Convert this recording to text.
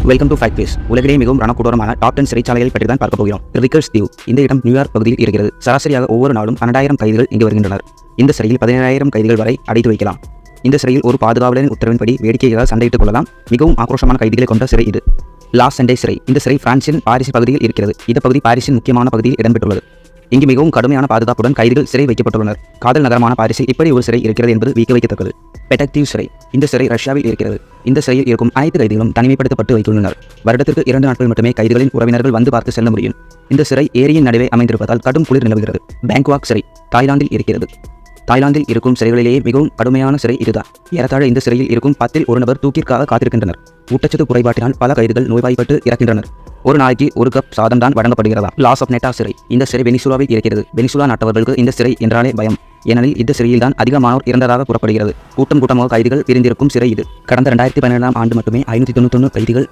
Welcome to fact base. உலகிலேயே மிகவும் ரணக்கொடூரமான top 10 சிறைச்சாலைகளை பற்றி தான் பார்க்க போகிறோம். ரிக்கர்ஸ் தீவு இந்த இடம் நியூயார்க் பகுதியில் இருக்கிறது. சராசரியாக ஒவ்வொரு நாளும் 12,000 கைதிகள் இங்கு வருகின்றனர். இந்த சிறையில் 17,000 கைதிகள் வரை அடைத்து வைக்கலாம். இந்த சிறையில் ஒரு பாதுகாவலரின் உத்தரவின்படி வேடிக்கையாக சண்டையிட்டுக் கொள்ளலாம். மிகவும் ஆக்ரோஷமான கைதிகளை கொண்ட சிறை இது. லாஸ் சண்டே சிறை. இந்த சிறை பிரான்சின் பாரிஸ் பகுதியில் இருக்கிறது. இந்த பகுதி பாரிஸின் முக்கியமான பகுதியில் இடம்பெற்றுள்ளது. இங்கு மிகவும் கடுமையான பாதுகாப்புடன் கைதிகள் சிறை வைக்கப்பட்டுள்ளனர். காதல் நகரமான பாரிஸில் இப்படி ஒரு சிறை இருக்கிறது என்பது வியக்கத்தக்கது. பெட்டக்டிவ் சிறை. இந்த சிறை ரஷ்யாவில் இருக்கிறது. இந்த சிறையில் இருக்கும் அனைத்து கைதிகளும் தனிமைப்படுத்தப்பட்டு வைத்துள்ளனர். வருடத்திற்கு 2 நாட்கள் மட்டுமே கைதிகளின் உறவினர்கள் வந்து பார்த்து செல்ல முடியும். இந்த சிறை ஏரியின் நடுவே அமைந்திருப்பதால் கடும் குளிர் நிலவுகிறது. பேங்காக் சிறை தாய்லாந்தில் இருக்கிறது. தாய்லாந்தில் இருக்கும் சிறைகளிலேயே மிகவும் கடுமையான சிறை இதுதான். ஏறத்தாழ இந்த சிறையில் இருக்கும் 10 1 நபர் தூக்கிற்காக காத்திருக்கின்றனர். ஊட்டச்சத்து குறைபாட்டினால் பல கைதிகள் நோய்வாய்ப்பட்டு இறக்கின்றனர். ஒரு நாளைக்கு 1 கப் சாதம் தான் வழங்கப்படுகிறதா. லாஸ் ஆஃப் நெட்டா சிறை. இந்த சிறை வெனிசுலாவில் இருக்கிறது. வெனிசுலா நாட்டவர்களுக்கு இந்த சிறை என்றாலே பயம். ஏனெனில் இந்த சிறையில் தான் அதிகமானோர் இறந்ததாக கூறப்படுகிறது. கூட்டமாக கைதிகள் பிரிந்திருக்கும் சிறை இது. கடந்த 2017ஆம் ஆண்டு மட்டுமே 591 கைதிகள்